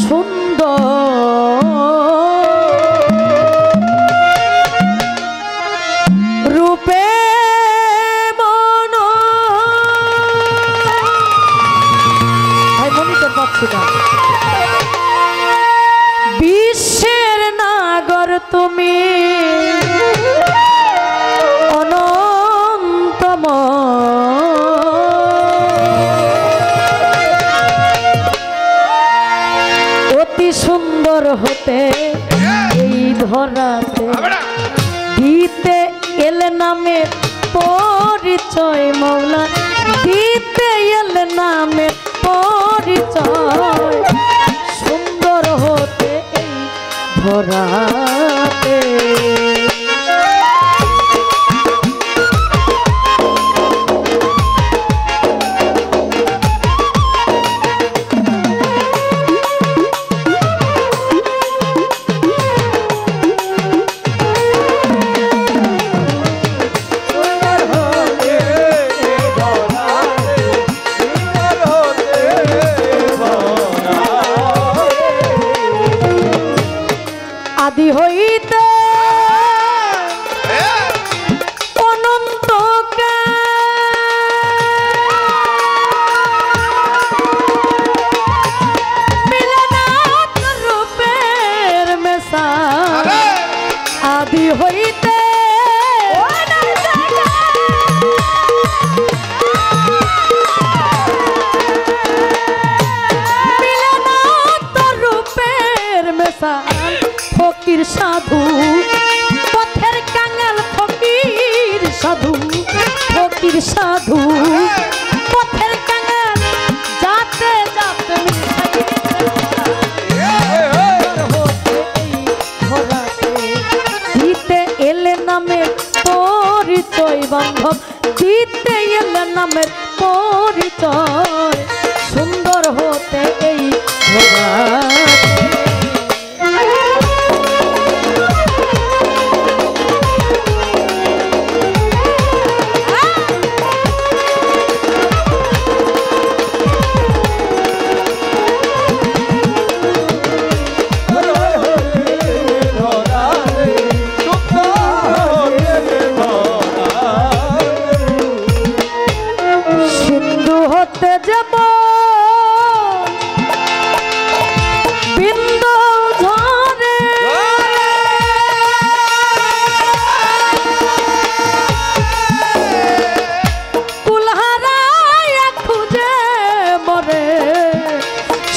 সুন্দর রূপে মন মনিটর পাচ্ছি না বিশ্বের নাগর তুমি অতি সুন্দর হতে এই ধরাতে দিতে এলে নামে পরিচয় মৌলা দিতে এলে নামে পরিচয় সুন্দর হতে এই ধরাতে আদি হইতে অনন্ত মিলনাত রূপের মেশা আদি হইতে মিলনাত রূপের মেশা ফকির সাধু পথের কাঙাল ফকির সাধু ফকির সাধু পথের কাঙাল যাতে যাতে দিতে এলে নামের পরিচয় বান্ধব দিতে এলে নামের পরিচয় সুন্দর হতে এই সিন্ধু হতে যাব বিন্দু ঝরে কুলহারায় খুঁজে মরে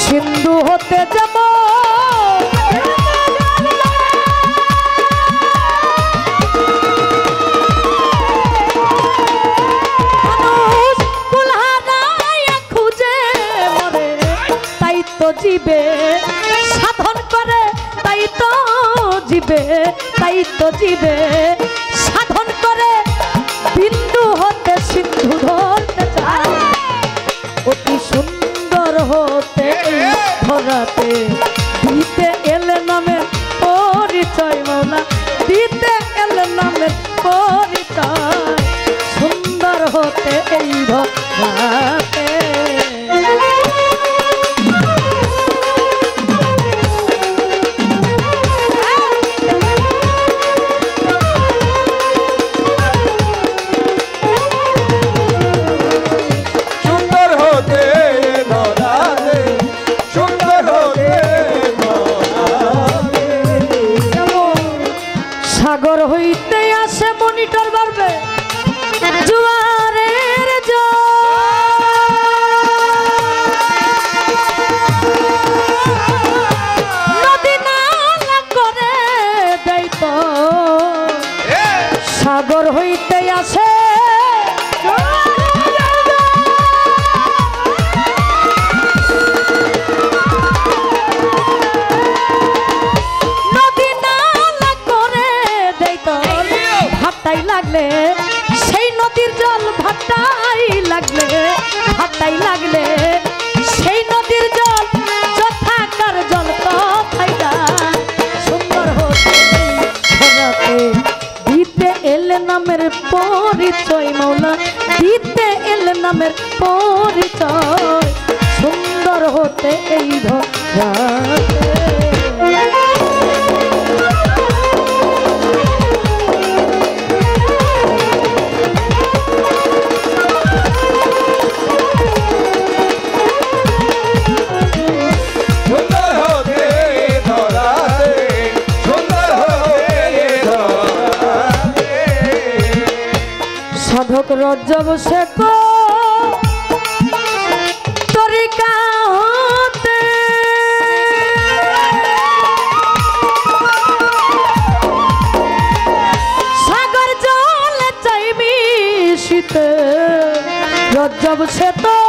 সিন্ধু হতে যাব জীবে সাধন করে তাই তো জীবে তাই তো জীবে সাধন করে বিন্দু হতে সিন্ধু ধরতে চায় অতি সুন্দর হতে ধরাতে দিতে এলে নামের পরিচয় মৌলা দিতে এলে নামের পরিচয় সুন্দর হতে এই ধরাতে সাগর হইতে আসে মনিটর বাড়বে জোয়ারের নদী নালা করে দেয় তো সাগর হইতে আসে লাগলে সেই নদীর জল ভাটাই লাগলে ভাটাই লাগলে সেই নদীর জল যথাকার জল তথাই সুন্দর হতে দিতে এলে নামের পরিচয় মৌলা দিতে এলে নামের পরিচয় সুন্দর সুন্দর হতে এই ধরাতে সাধক রজ্জব শেখ তরিকা হতে সাগর জল চাইবি শীতে রজ্জব সে তো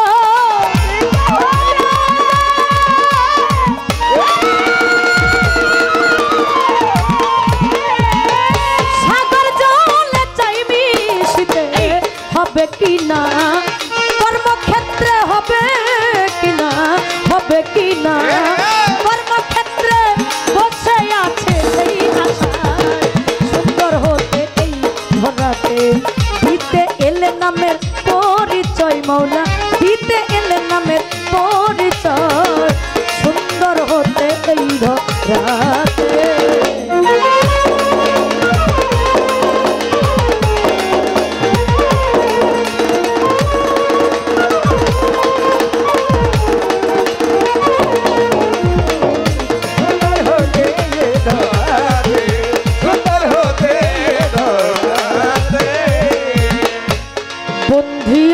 হবে কিনা কর্মক্ষেত্রে হবে কিনা হবে কিনা কর্মক্ষেত্রে বসে আছে সেই আশায় সুন্দর হতে এই ধরাতে দিতে এলে নামের পরিচয় মৌলা দিতে এলে নামের পরিচয় সুন্দর হতে এই ধরাতে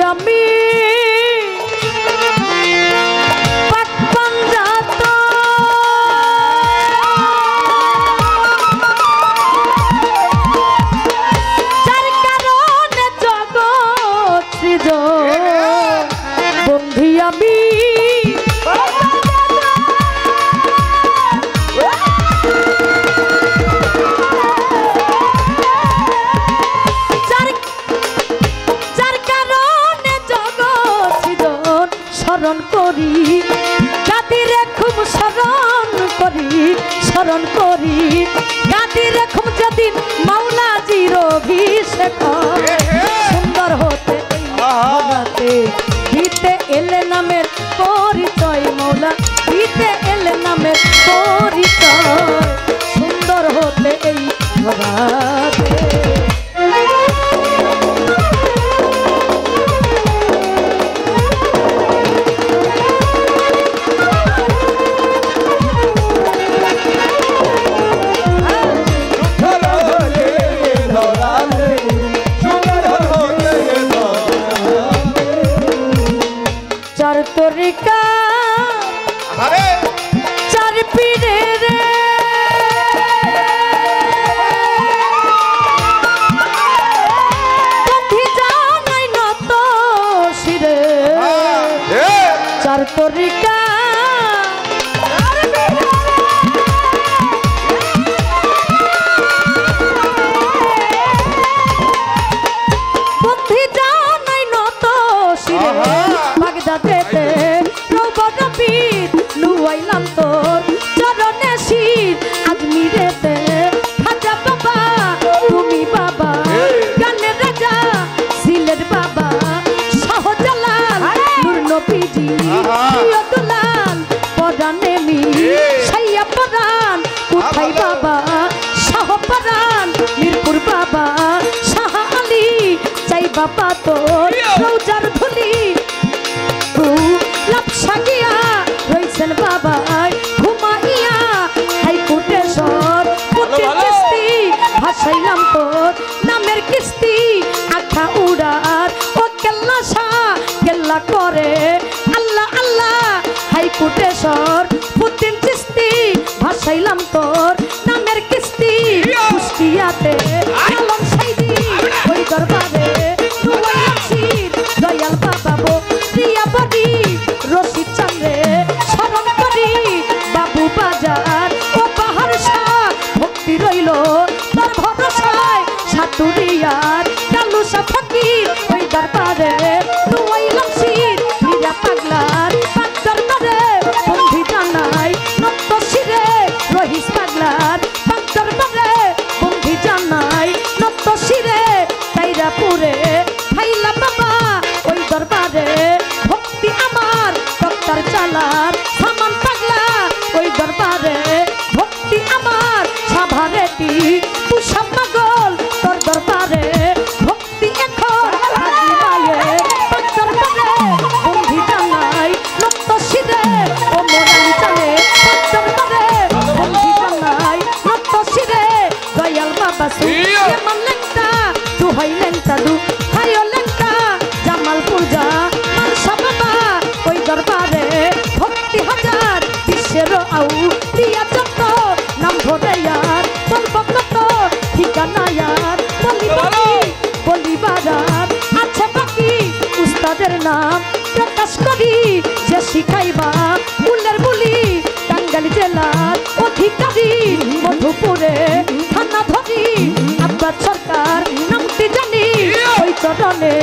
আমি পাটপাঞ্জাত যার কারণে জগৎ সৃজন বন্ধি আমি স্মরণ করি গাদিরে খুব স্মরণ করি গাদিরে খুব যেদিন মাওলাজির অভিষেক সুন্দর হতে ধরাতে দিতে এলে নামের পরিচয় মৌলা দিতে এলে নামের পরিচয় সুন্দর হতে এই ধরাতে চার তরিকা চার পীরে রে পথি জানাই নত শিরে চার তরিকা পথি জানাই নত শিরে বাগদাদেতে রৌবরবীর নুয়াইলাম তোর চরণে শির আজমিরেতে খাজা বাবা তুমি বাবা গানের রাজা সিলের বাবা শাহজালাল নূর নবীজি প্রিয় দুলাল পরাণে সাইয়া পরাণ কোথায় বাবা শাহ পরাণ মিরপুর বাবা শাহ আলী চাই বাবা তোর রৌজার ধুলি লাপসাগিয়া রইছেন বাবা ঘুমাইয়া হাইকোর্টেশ্বর পুতির কিস্তি ভাসাইলাম তোর নামের কিস্তি আখা উড়ার ও কেল্লা শাহ কেল্লা করে আল্লাহ আল্লাহ হাইকোর্টেশ্বর পুতির কিস্তি ভাসাইলাম তোর নামের কিস্তি কুষ্টিয়াতে আলম সাইদি ওই দরবারে দয়াল বাবা বো প্রিয়া বডি রশিদ চন্দ্রে স্মরণ করি বাবু বাজার ও পাহাড় শাহ ভক্তি রইল তার ভরসায় সাতুরিয়ার কালুসা ফকির ওই দরবারে নুয়াইলাম শির হীরা পাগলার পাক দরবারে বন্ধি জানাই নত্য শিরে রহিস পাগলার পাক দরবারে বন্ধি জানাই নাম প্রকাশ করি যে শিখাইবা ফুলের বুলি টাঙ্গাইল জেলার অধিকারী মধুপুরে থানা ধরি আব্বাস সরকার নামটি জানি ওই চরণে